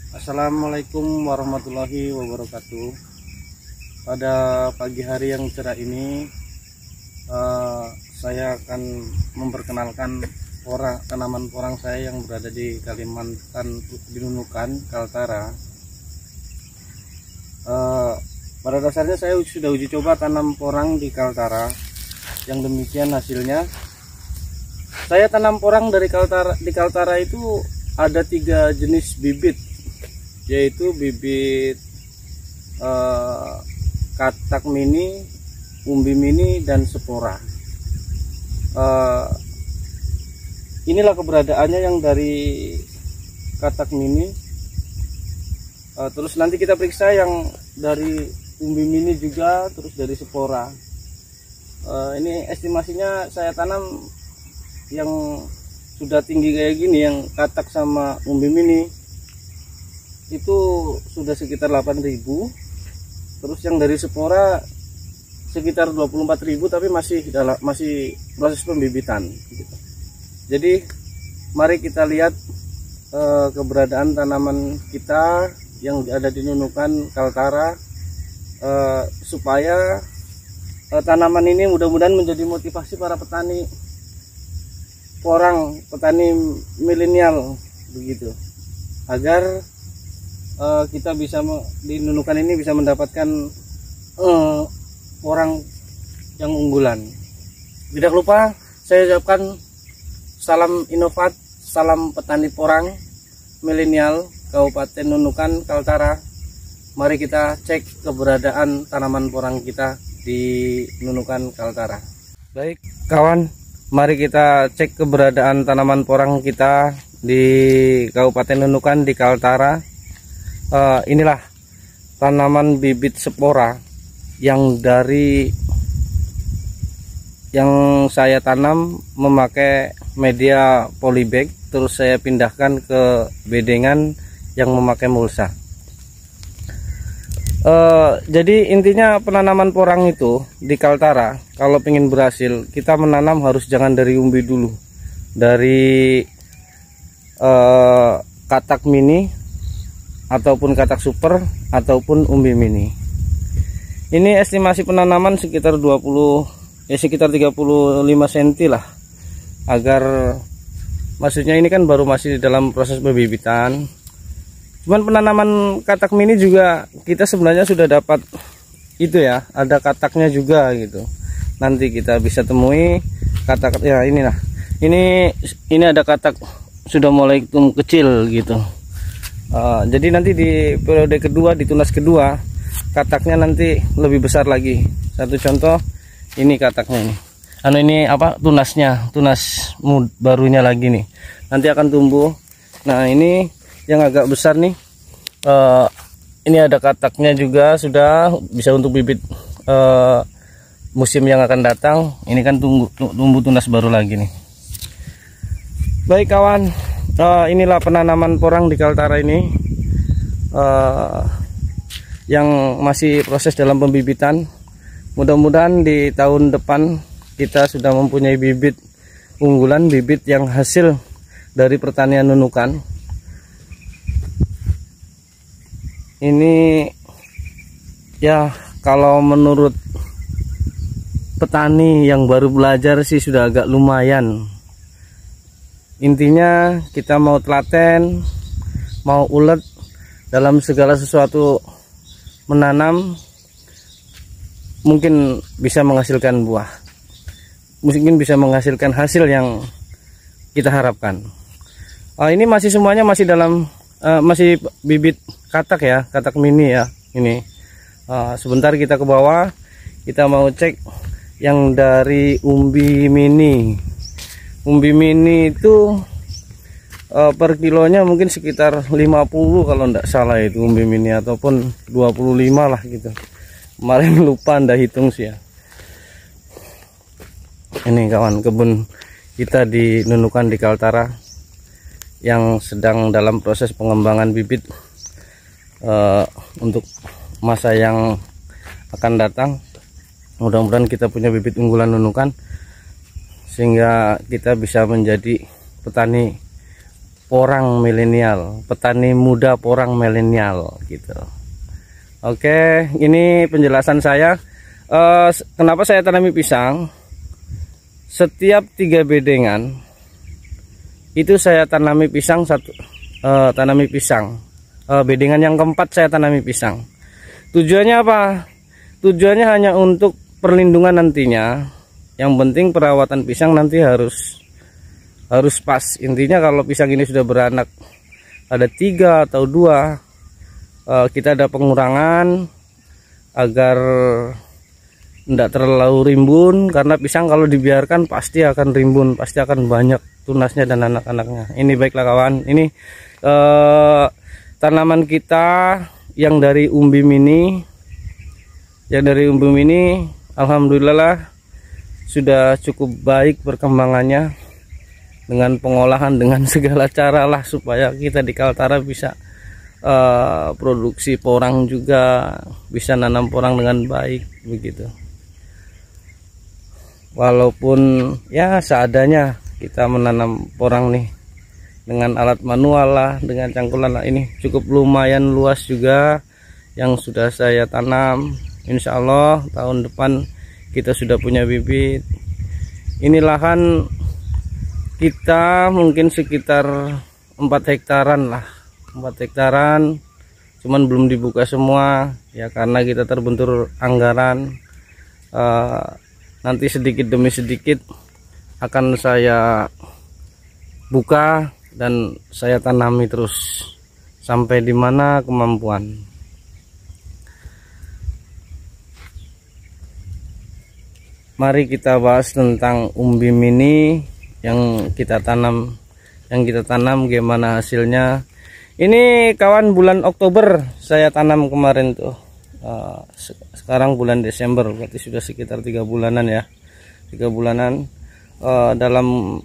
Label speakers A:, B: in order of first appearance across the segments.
A: Assalamualaikum warahmatullahi wabarakatuh. Pada pagi hari yang cerah ini, saya akan memperkenalkan tanaman porang saya yang berada di Kalimantan, di Nunukan, Kaltara. Pada dasarnya saya sudah uji coba tanam porang di Kaltara. Yang demikian hasilnya. Saya tanam porang dari Kaltara. Di Kaltara itu ada 3 jenis bibit, yaitu bibit katak mini, umbi mini, dan spora. Inilah keberadaannya yang dari katak mini. Terus nanti kita periksa yang dari umbi mini juga, terus dari spora. Ini estimasinya saya tanam yang sudah tinggi kayak gini, yang katak sama umbi mini itu sudah sekitar 8.000. Terus yang dari spora sekitar 24.000, tapi masih proses pembibitan gitu. Jadi mari kita lihat keberadaan tanaman kita yang ada di Nunukan, Kaltara, supaya tanaman ini mudah-mudahan menjadi motivasi para petani porang, petani milenial begitu, agar kita bisa di Nunukan ini bisa mendapatkan porang yang unggulan. Tidak lupa saya ucapkan salam inovat, salam petani porang milenial Kabupaten Nunukan, Kaltara. Mari kita cek keberadaan tanaman porang kita di Nunukan, Kaltara. Baik kawan, mari kita cek keberadaan tanaman porang kita di Kabupaten Nunukan, di Kaltara. Inilah tanaman bibit spora yang saya tanam memakai media polybag, terus saya pindahkan ke bedengan yang memakai mulsa. Jadi intinya penanaman porang itu di Kaltara, kalau ingin berhasil, kita menanam harus jangan dari umbi dulu, dari katak mini ataupun katak super ataupun umbi mini. Ini estimasi penanaman sekitar 35 cm lah, agar maksudnya ini kan baru masih dalam proses pembibitan. Cuman penanaman katak mini juga kita sebenarnya sudah dapat itu ya, ada kataknya juga gitu. Nanti kita bisa temui katak ya, inilah. Ini ada katak sudah mulai tumbuh kecil gitu. Jadi nanti di periode kedua, di tunas kedua, kataknya nanti lebih besar lagi. Satu contoh, ini kataknya ini. Ini apa, tunasnya, tunas barunya lagi nih. Nanti akan tumbuh. Nah ini yang agak besar nih. Ini ada kataknya juga, sudah bisa untuk bibit musim yang akan datang. Ini kan tumbuh tunas baru lagi nih. Baik kawan, inilah penanaman porang di Kaltara ini, yang masih proses dalam pembibitan. Mudah-mudahan di tahun depan kita sudah mempunyai bibit unggulan, bibit yang hasil dari pertanian Nunukan. Ini ya, kalau menurut petani yang baru belajar sih sudah agak lumayan. Intinya kita mau telaten, mau ulet dalam segala sesuatu menanam, mungkin bisa menghasilkan buah, mungkin bisa menghasilkan hasil yang kita harapkan. Ini masih semuanya masih dalam masih bibit katak ya, katak mini ya ini. Sebentar kita ke bawah, kita mau cek yang dari umbi mini. Umbi mini itu per kilonya mungkin sekitar 50 kalau tidak salah itu umbi mini, ataupun 25 lah gitu. Kemarin lupa anda hitung sih ya. Ini kawan, kebun kita di Nunukan, di Kaltara, yang sedang dalam proses pengembangan bibit untuk masa yang akan datang. Mudah-mudahan kita punya bibit unggulan Nunukan, sehingga kita bisa menjadi petani porang milenial, petani muda porang milenial gitu. Oke, ini penjelasan saya. Kenapa saya tanami pisang? Setiap 3 bedengan itu saya tanami pisang bedengan yang keempat saya tanami pisang. Tujuannya apa? Tujuannya hanya untuk perlindungan nantinya. Yang penting perawatan pisang nanti harus pas. Intinya kalau pisang ini sudah beranak ada 3 atau 2, kita ada pengurangan agar tidak terlalu rimbun, karena pisang kalau dibiarkan pasti akan rimbun, pasti akan banyak tunasnya dan anak-anaknya. Ini baiklah kawan, ini tanaman kita yang dari umbi mini, alhamdulillah sudah cukup baik perkembangannya, dengan pengolahan, dengan segala cara lah supaya kita di Kaltara bisa produksi porang juga, bisa nanam porang dengan baik begitu. Walaupun ya seadanya kita menanam porang nih dengan alat manual lah, dengan cangkulan lah, ini cukup lumayan luas juga yang sudah saya tanam. Insya Allah tahun depan kita sudah punya bibit. Ini lahan kita mungkin sekitar 4 hektaran lah, 4 hektaran, cuman belum dibuka semua ya karena kita terbentur anggaran. Nanti sedikit demi sedikit akan saya buka dan saya tanami terus sampai di mana kemampuan. Mari kita bahas tentang umbi mini yang kita tanam, gimana hasilnya. Ini kawan bulan Oktober saya tanam kemarin tuh. Sekarang bulan Desember, berarti sudah sekitar 3 bulanan ya, 3 bulanan. Dalam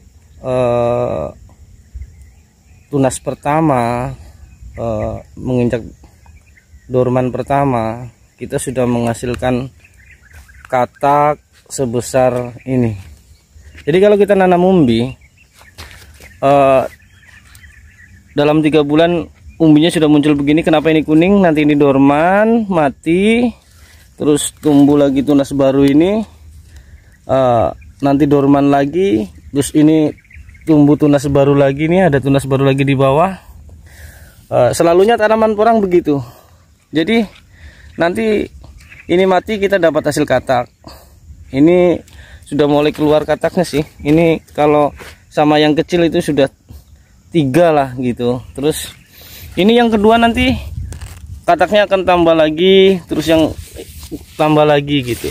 A: tunas pertama, menginjak dorman pertama, kita sudah menghasilkan katak sebesar ini. Jadi kalau kita nanam umbi, dalam 3 bulan umbinya sudah muncul begini. Kenapa ini kuning? Nanti ini dorman, mati, terus tumbuh lagi tunas baru ini, nanti dorman lagi, terus ini tumbuh tunas baru lagi, nih ada tunas baru lagi di bawah. Selalunya tanaman porang begitu. Jadi nanti ini mati, kita dapat hasil katak. Ini sudah mulai keluar kataknya sih. Ini kalau sama yang kecil itu sudah 3 lah gitu. Terus ini yang kedua, nanti kataknya akan tambah lagi, terus yang tambah lagi gitu.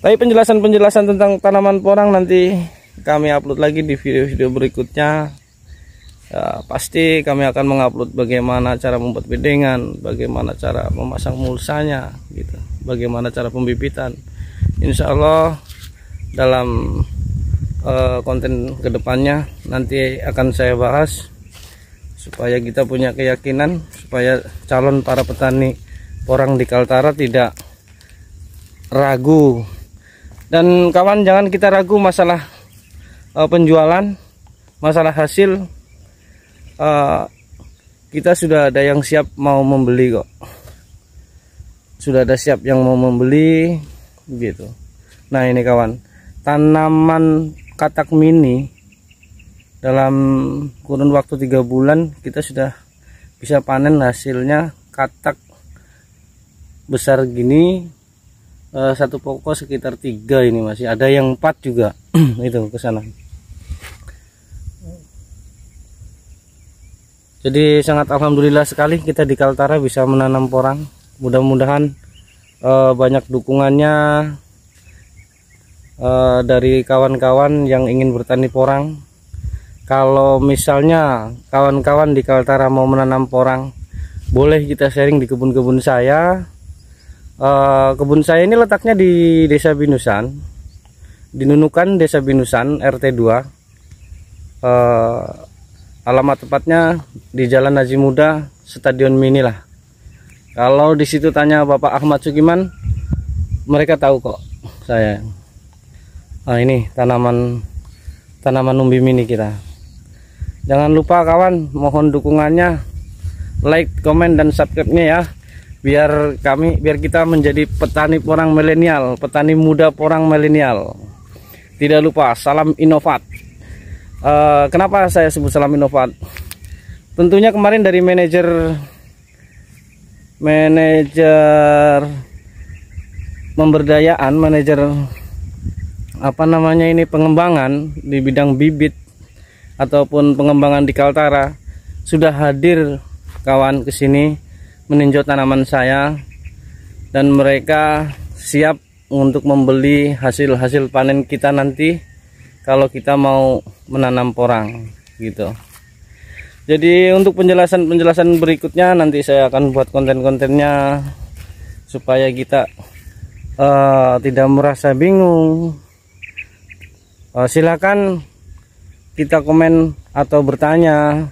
A: Tapi penjelasan tentang tanaman porang nanti kami upload lagi di video-video berikutnya. Ya, pasti kami akan mengupload bagaimana cara membuat bedengan, bagaimana cara memasang mulsanya gitu, bagaimana cara pembibitan. Insya Allah dalam konten kedepannya nanti akan saya bahas, supaya kita punya keyakinan, supaya calon para petani porang di Kaltara tidak ragu. Dan kawan, jangan kita ragu masalah penjualan, masalah hasil. Kita sudah ada yang siap mau membeli kok, sudah ada siap yang mau membeli gitu. Nah ini kawan, tanaman katak mini dalam kurun waktu 3 bulan kita sudah bisa panen hasilnya. Katak besar gini, satu pokok sekitar 3, ini masih ada yang 4 juga itu ke sana. Jadi sangat alhamdulillah sekali kita di Kaltara bisa menanam porang. Mudah-mudahan banyak dukungannya dari kawan-kawan yang ingin bertani porang. Kalau misalnya kawan-kawan di Kaltara mau menanam porang, boleh kita sharing di kebun-kebun saya. Kebun saya ini letaknya di Desa Binusan, di Nunukan, Desa Binusan, RT 2. Alamat tepatnya di Jalan Haji Muda, Stadion Mini lah. Kalau di situ tanya Bapak Ahmad Sukiman, mereka tahu kok saya. Nah ini tanaman umbi mini kita. Jangan lupa kawan, mohon dukungannya, like, komen, dan subscribe-nya ya, biar kita menjadi petani porang milenial, petani muda porang milenial. Tidak lupa salam inovat. Kenapa saya sebut salam inovat? Tentunya kemarin dari manajer pemberdayaan, manajer pengembangan di bidang bibit ataupun pengembangan di Kaltara sudah hadir kawan ke sini meninjau tanaman saya, dan mereka siap untuk membeli hasil panen kita nanti kalau kita mau menanam porang gitu. Jadi untuk penjelasan berikutnya nanti saya akan buat konten-kontennya supaya kita tidak merasa bingung. Silakan kita komen atau bertanya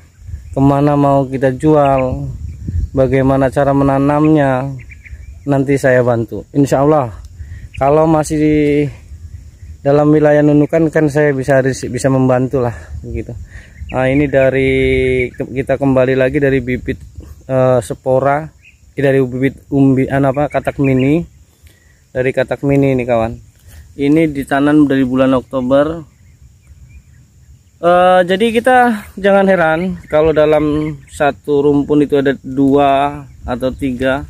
A: kemana mau kita jual, bagaimana cara menanamnya, nanti saya bantu. Insya Allah kalau masih di dalam wilayah Nunukan kan saya bisa membantu lah begitu. Nah, ini kita kembali lagi dari bibit spora, dari bibit katak mini, dari katak mini ini kawan. Ini ditanam dari bulan Oktober. Jadi kita jangan heran kalau dalam satu rumpun itu ada 2 atau 3.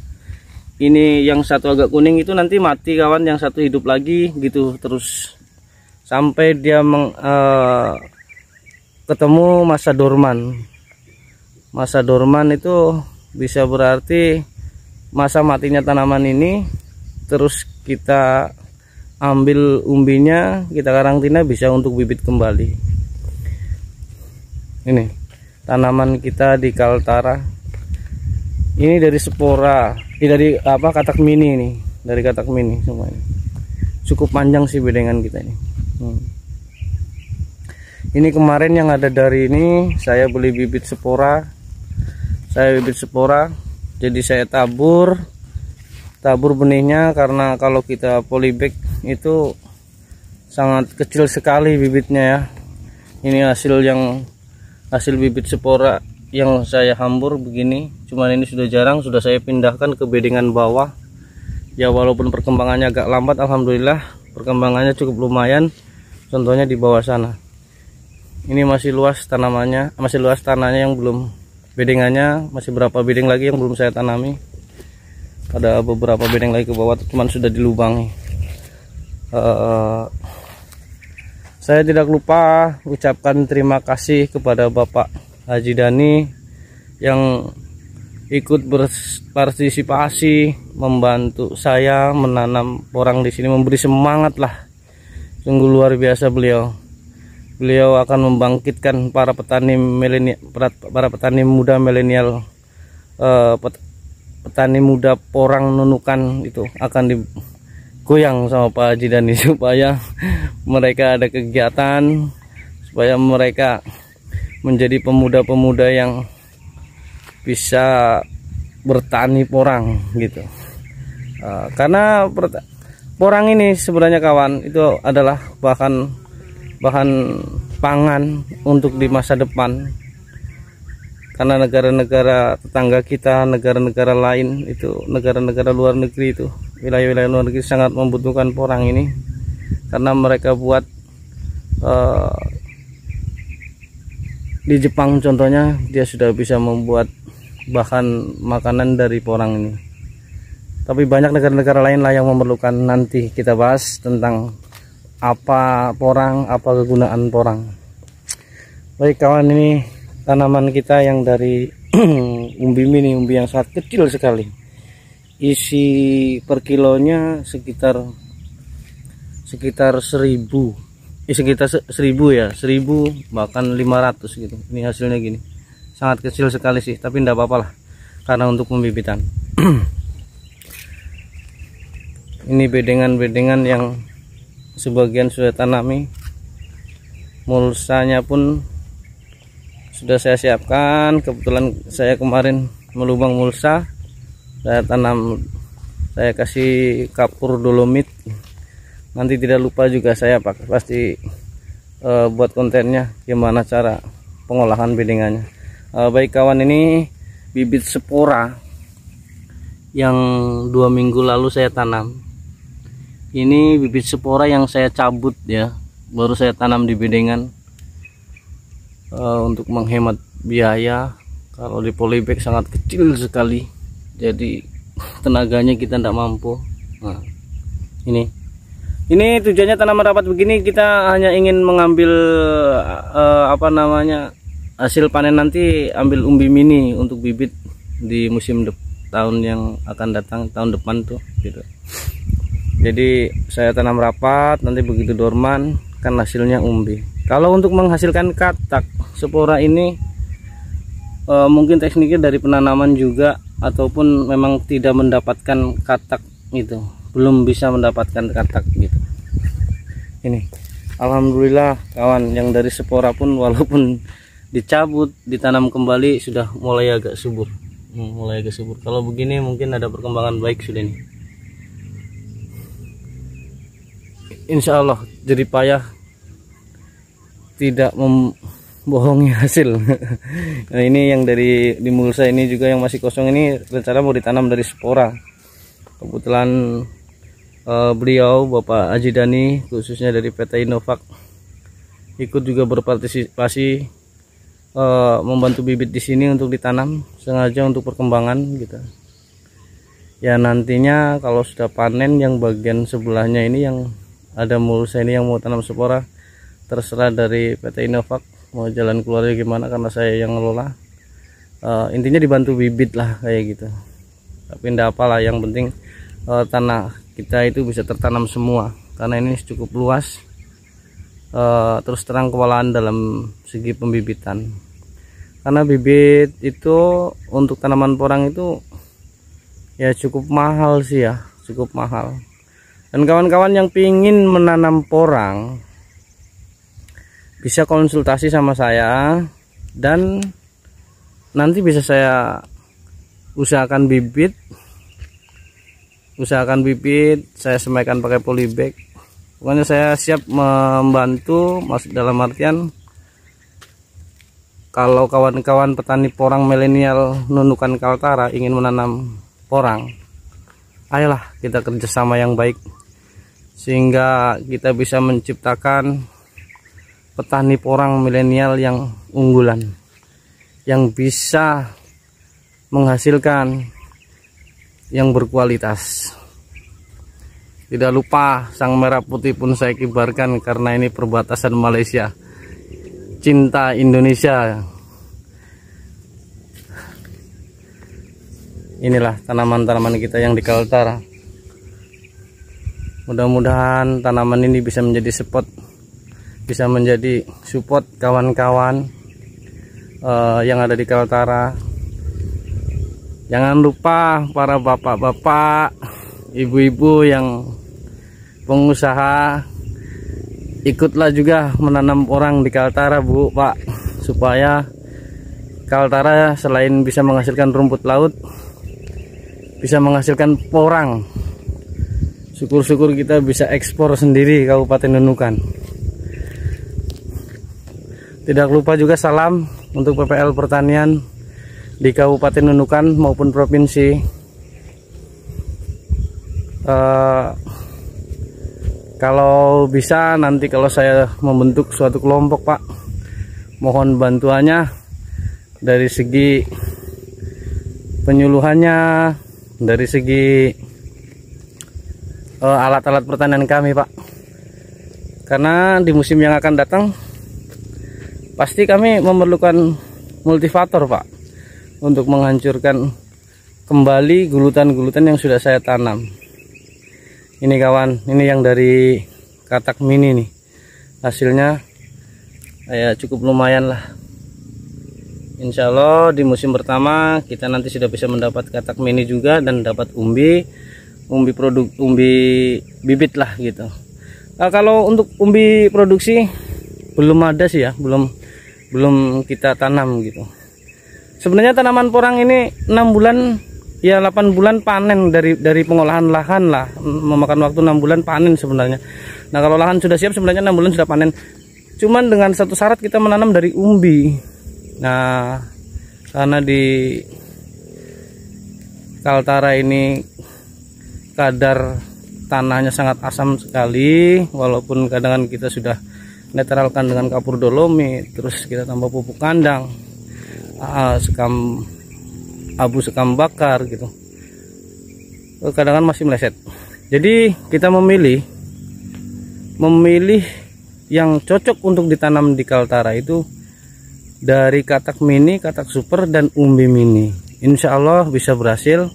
A: Ini yang satu agak kuning itu nanti mati kawan, yang satu hidup lagi gitu terus sampai dia ketemu masa dorman. Masa dorman itu bisa berarti masa matinya tanaman ini, terus kita ambil umbinya, kita karantina, bisa untuk bibit kembali. Ini tanaman kita di Kaltara. Ini dari spora, dari katak mini ini, dari katak mini semuanya. Cukup panjang sih bedengan kita ini. Ini kemarin yang ada dari ini saya beli bibit spora. Jadi saya tabur benihnya, karena kalau kita polybag itu sangat kecil sekali bibitnya ya. Ini hasil bibit spora yang saya hambur begini. Cuman ini sudah jarang, sudah saya pindahkan ke bedengan bawah ya, walaupun perkembangannya agak lambat, alhamdulillah perkembangannya cukup lumayan. Contohnya di bawah sana, ini masih luas tanamannya, masih luas tanahnya yang belum bedengannya, masih berapa bedeng lagi yang belum saya tanami. Ada beberapa bedeng lagi ke bawah, cuman sudah dilubangi. Saya tidak lupa ucapkan terima kasih kepada Bapak Haji Dani yang ikut berpartisipasi membantu saya menanam porang di sini, memberi semangat lah. Sungguh luar biasa beliau. Beliau akan membangkitkan para petani milenial, para petani muda milenial, petani muda porang Nunukan itu akan digoyang sama Pak Haji Dani supaya mereka ada kegiatan, supaya mereka menjadi pemuda-pemuda yang bisa bertani porang gitu. Karena porang ini sebenarnya kawan itu adalah bahan pangan untuk di masa depan, karena negara-negara tetangga kita, negara-negara lain itu, negara-negara luar negeri itu, wilayah-wilayah luar negeri sangat membutuhkan porang ini, karena mereka buat di Jepang contohnya, dia sudah bisa membuat bahan makanan dari porang ini. Tapi banyak negara-negara lain lah yang memerlukan. Nanti kita bahas tentang apa porang, apa kegunaan porang. Baik kawan, ini tanaman kita yang dari umbi mini, umbi yang sangat kecil sekali. Isi per kilonya sekitar 1000. Sekitar 1000 ya, 1000 bahkan 500 gitu. Ini hasilnya gini, sangat kecil sekali sih, tapi enggak apa-apa lah karena untuk pembibitan. Ini bedengan-bedengan yang sebagian sudah tanami, mulsanya pun sudah saya siapkan. Kebetulan saya kemarin melubang mulsa, saya tanam, saya kasih kapur dolomit. Nanti tidak lupa juga saya pasti buat kontennya gimana cara pengolahan bedengannya. Baik kawan, ini bibit spora yang 2 minggu lalu saya tanam. Ini bibit spora yang saya cabut ya, baru saya tanam di bedengan untuk menghemat biaya. Kalau di polybag sangat kecil sekali, jadi tenaganya kita tidak mampu. Nah, ini tujuannya tanaman rapat begini, kita hanya ingin mengambil hasil panen nanti, ambil umbi mini untuk bibit di musim tahun yang akan datang, tahun depan tuh gitu. Jadi saya tanam rapat, nanti begitu dorman kan hasilnya umbi. Kalau untuk menghasilkan katak spora ini mungkin tekniknya dari penanaman juga, ataupun memang tidak mendapatkan katak itu, belum bisa mendapatkan katak gitu. Ini alhamdulillah kawan, yang dari spora pun walaupun dicabut ditanam kembali sudah mulai agak subur. Kalau begini mungkin ada perkembangan baik sudah nih. Insya Allah jerih payah tidak membohongi hasil. Nah, ini yang dari di mulsa ini juga yang masih kosong, ini rencana mau ditanam dari spora. Kebetulan beliau Bapak Haji Dani khususnya dari PT Innovac ikut juga berpartisipasi membantu bibit di sini untuk ditanam, sengaja untuk perkembangan gitu. Ya nantinya kalau sudah panen, yang bagian sebelahnya ini yang ada mulsa ini yang mau tanam spora, terserah dari PT Innovac mau jalan keluarnya gimana, karena saya yang ngelola. Intinya dibantu bibit lah kayak gitu. Tapi enggak apalah, yang penting tanah kita itu bisa tertanam semua, karena ini cukup luas. Terus terang kewalahan dalam segi pembibitan, karena bibit itu untuk tanaman porang itu ya cukup mahal sih ya, cukup mahal. Dan kawan-kawan yang pingin menanam porang bisa konsultasi sama saya, dan nanti bisa saya usahakan bibit, saya semaikan pakai polybag. Pokoknya saya siap membantu, masuk dalam artian kalau kawan-kawan petani porang milenial Nunukan Kaltara ingin menanam porang, ayolah kita kerjasama yang baik, sehingga kita bisa menciptakan petani porang milenial yang unggulan, yang bisa menghasilkan yang berkualitas. Tidak lupa sang merah putih pun saya kibarkan, karena ini perbatasan Malaysia. Cinta Indonesia. Inilah tanaman-tanaman kita yang di Kaltara. Mudah-mudahan tanaman ini bisa menjadi spot, bisa menjadi support kawan-kawan yang ada di Kaltara. Jangan lupa para bapak-bapak, ibu-ibu yang pengusaha, ikutlah juga menanam porang di Kaltara, Bu, Pak, supaya Kaltara selain bisa menghasilkan rumput laut, bisa menghasilkan porang. Syukur-syukur kita bisa ekspor sendiri Kabupaten Nunukan. Tidak lupa juga salam untuk PPL Pertanian di Kabupaten Nunukan maupun provinsi. Kalau bisa nanti kalau saya membentuk suatu kelompok, Pak, mohon bantuannya dari segi penyuluhannya, dari segi alat-alat pertanian kami, Pak, karena di musim yang akan datang pasti kami memerlukan multivator, Pak, untuk menghancurkan kembali gulutan-gulutan yang sudah saya tanam. Ini kawan, ini yang dari katak mini nih, hasilnya ya cukup lumayan lah. Insya Allah di musim pertama kita nanti sudah bisa mendapat katak mini juga, dan dapat umbi bibit lah gitu. Nah, kalau untuk umbi produksi belum ada sih ya, belum kita tanam gitu. Sebenarnya tanaman porang ini 6 bulan ya 8 bulan panen dari pengolahan lahan lah, memakan waktu 6 bulan panen sebenarnya. Nah, kalau lahan sudah siap sebenarnya 6 bulan sudah panen. Cuman dengan satu syarat, kita menanam dari umbi. Nah, karena di Kaltara ini kadar tanahnya sangat asam sekali, walaupun kadang kita sudah netralkan dengan kapur dolomit, terus kita tambah pupuk kandang, abu sekam bakar gitu, kadang masih meleset. Jadi kita memilih yang cocok untuk ditanam di Kaltara itu dari katak mini, katak super, dan umbi mini. Insya Allah bisa berhasil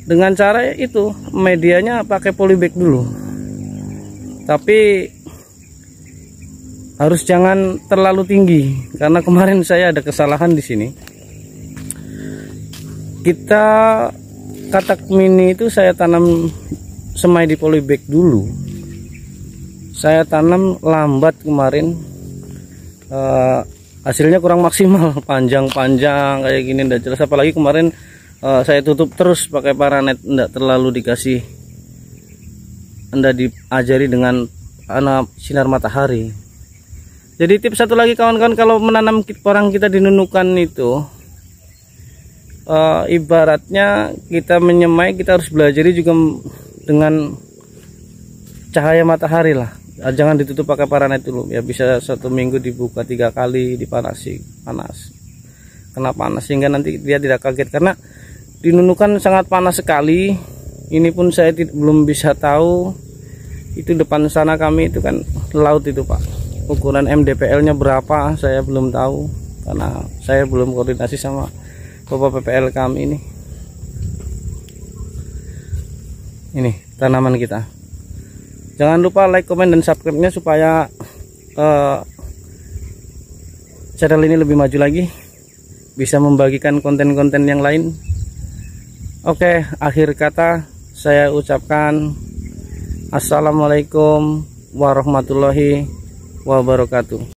A: dengan cara itu. Medianya pakai polybag dulu, tapi harus jangan terlalu tinggi, karena kemarin saya ada kesalahan di sini. Kita katak mini itu saya tanam semai di polybag dulu. Saya tanam lambat kemarin, hasilnya kurang maksimal, panjang-panjang kayak gini ndak jelas. Apalagi kemarin saya tutup terus pakai paranet, ndak terlalu dikasih, ndak diajari dengan sinar matahari. Jadi tips satu lagi kawan-kawan, kalau menanam orang kita di nunukan itu, ibaratnya kita menyemai, kita harus belajar juga dengan cahaya matahari lah. Jangan ditutup pakai paranet dulu ya, bisa 1 minggu dibuka 3 kali, dipanasi, kena panas, sehingga nanti dia tidak kaget. Karena dinunukan sangat panas sekali. Ini pun saya belum bisa tahu, itu depan sana kami itu kan laut itu Pak, ukuran MDPL nya berapa saya belum tahu, karena saya belum koordinasi sama Bapak PPL kami ini. Ini tanaman kita. Jangan lupa like, komen, dan subscribe-nya supaya channel ini lebih maju lagi, bisa membagikan konten-konten yang lain. Oke, akhir kata saya ucapkan assalamualaikum warahmatullahi wabarakatuh.